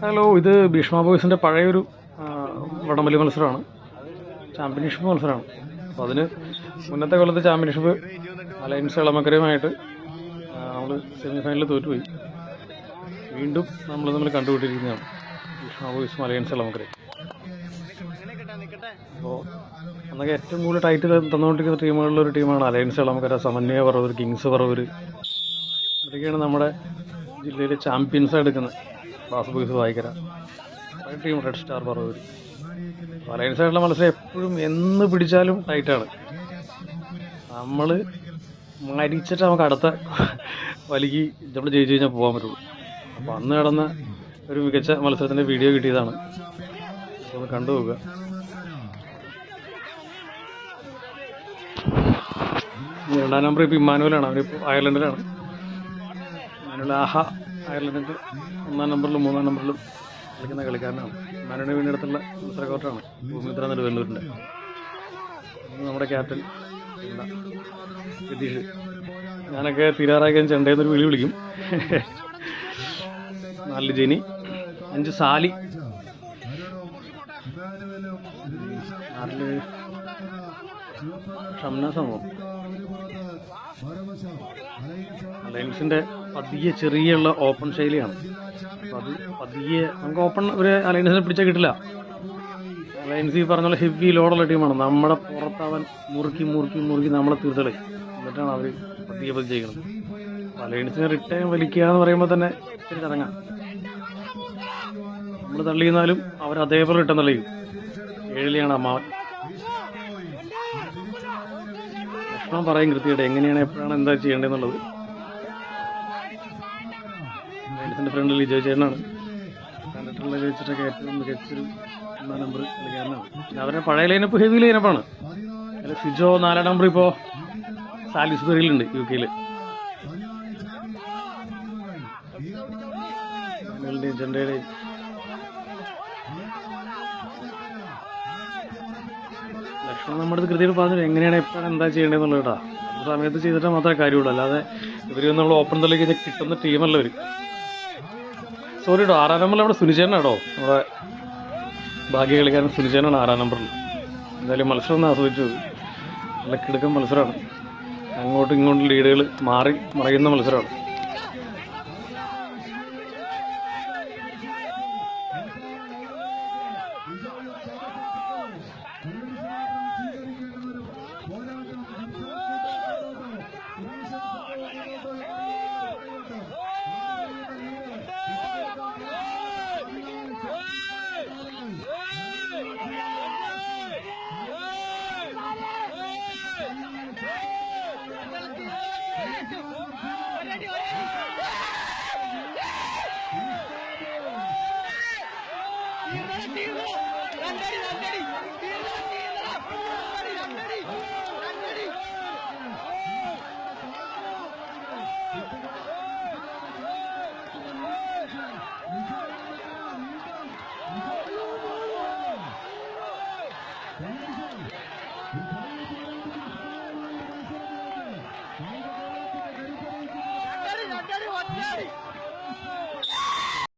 Hello, ഇത് ഭീഷ്മ ബോയ്സിൻ്റെ പഴയൊരു വടംവലി മത്സരമാണ്. ചാമ്പ്യൻഷിപ്പ് മത്സരമാണ്. അപ്പോൾ അതിന് മുന്നത്തെ കൊല്ലത്തെ ചാമ്പ്യൻഷിപ്പ് അലയൻസ് എളമക്കരയുമായിട്ട് നമ്മൾ സെമി ഫൈനലിൽ തോറ്റുപോയി. വീണ്ടും നമ്മൾ തമ്മിൽ കണ്ടുപിട്ടിരിക്കുന്നതാണ് ഭീഷ്മ ബോയ്സും അലയൻസ് എളമക്കരയും. അപ്പോൾ അന്നൊക്കെ ഏറ്റവും കൂടുതൽ ടൈറ്റ് തന്നുകൊണ്ടിരിക്കുന്ന ടീമുകളിലൊരു ടീമാണ് അലയൻസ് എളമക്കര, സമന്വയ പറവൂർ, കിങ്സ് പറവൂർ. ഇതൊക്കെയാണ് നമ്മുടെ ജില്ലയിലെ ചാമ്പ്യൻസ് എടുക്കുന്നത്. ബാസ് boys Vayikkara, team red star Paravur. Alliance ആയിട്ടുള്ള മത്സരം എപ്പോഴും എന്ന് പിടിച്ചാലും ടൈറ്റാണ്. നമ്മൾ മരിച്ചിട്ട് നമുക്ക് അടുത്ത വലിക്ക് നമ്മൾ ജയിച്ചു കഴിഞ്ഞാൽ പോകാൻ പറ്റുള്ളൂ. അപ്പോൾ അന്ന് നടന്ന ഒരു മികച്ച മത്സരത്തിൻ്റെ വീഡിയോ കിട്ടിയതാണ്. ഒന്ന് കണ്ടു നോക്കുക. രണ്ടാം നമ്പർ ഇപ്പോൾ ഇമ്മാനുവലാണ്. അവരിപ്പോൾ അയർലൻഡിലാണ്. ഇമ്മാനുവൽ അയർലൻഡിൻ്റെ 1-ാം നമ്പറിലും 3-ാം നമ്പറിലും കളിക്കുന്ന കളിക്കാരനാണ്. ഇമ്മാനുവലിൻ്റെ വീടിനടുത്തുള്ള മത്സര കോർട്ടാണ് ഭൂമിത്ര നെടുവല്ലൂരിൻ്റെ. നമ്മുടെ ക്യാപ്റ്റൻ രതീഷ്. ഞാനൊക്കെ തീരാറാക്കാൻ ചെണ്ടയെന്നൊരു വിളി വിളിക്കും. 4 ജെനി, 5 സാലി, 4 ഷംന സംഭവം. അലയൻസിൻ്റെ പതിയെ ചെറിയുള്ള ഓപ്പൺ ശൈലിയാണ്. അപ്പോൾ അത് പതിയെ നമുക്ക് ഓപ്പൺ ഒരു അലയൻസിനെ പിടിച്ചാൽ കിട്ടില്ല. അലയൻസ് ഈ പറഞ്ഞ ഹെവി ലോഡുള്ള ടീമാണ്. നമ്മുടെ പുറത്തവൻ മുറുക്കി മുറുക്കി മുറുക്കി നമ്മളെ തീർത്തളെ, എന്നിട്ടാണ് അവർ പതിയെ പതി ചെയ്യുന്നത്. അലയൻസിനെ റിട്ടേൺ വലിക്കുക എന്ന് പറയുമ്പോൾ തന്നെ ഇത്തിരി ചടങ്ങാം. നമ്മൾ തള്ളിയെന്നാലും അവർ അതേപോലെ റിട്ടേൺ തള്ളിയും. 7-ലെയാണ് അമ്മാവൻ. ലക്ഷ്മൺ പറയും കൃത്യമായിട്ട് എങ്ങനെയാണ് എപ്പോഴാണ് എന്താ ചെയ്യേണ്ടതെന്നുള്ളത്. അലയൻസിൻ്റെ ഫ്രണ്ടിൽ ലിജോ ചേട്ടനാണ്. കണ്ടിട്ടുള്ള വെച്ചിട്ടൊക്കെ ഏറ്റവും മികച്ചൊരു 1-ാം നമ്പർ കളിക്കാരനാണ്. പിന്നെ അവരുടെ പഴയ ലൈനപ്പ് ഹെവി ലൈനപ്പാണ്. അതിൽ സിജോ 4-ാം നമ്പർ ഇപ്പോൾ സാലിസ്ബറിയിലുണ്ട്, UK-യിൽ. ജെൻഡയുടെയും ലക്ഷ്മൺ നമ്മുടെ അടുത്ത് കൃത്യമായിട്ട് പറഞ്ഞു എങ്ങനെയാണ് എപ്പോഴാണ് എന്താ ചെയ്യേണ്ടതെന്നുള്ളത് കേട്ടോ. ആ സമയത്ത് ചെയ്തിട്ട് മാത്രമേ കാര്യമുള്ളൂ. അല്ലാതെ ഇവർ നമ്മൾ ഓപ്പൺ തള്ളി കഴിഞ്ഞാൽ കിട്ടുന്ന ടീമല്ല ഇവർ. സോറി കേട്ടോ, 6-ാം നമ്പറിൽ അവിടെ സുനിചേട്ടനാട്ടോ, നമ്മുടെ ഭാഗ്യ കളിക്കാരൻ സുനിചേട്ടനാണ് 6-ാം നമ്പറിൽ. എന്തായാലും മത്സരം ഒന്ന് ആസ്വദിച്ചു. നല്ല കിടുക്കൻ മത്സരമാണ്. അങ്ങോട്ടും ഇങ്ങോട്ടും ലീഡുകൾ മാറി മറയുന്ന മത്സരമാണ്.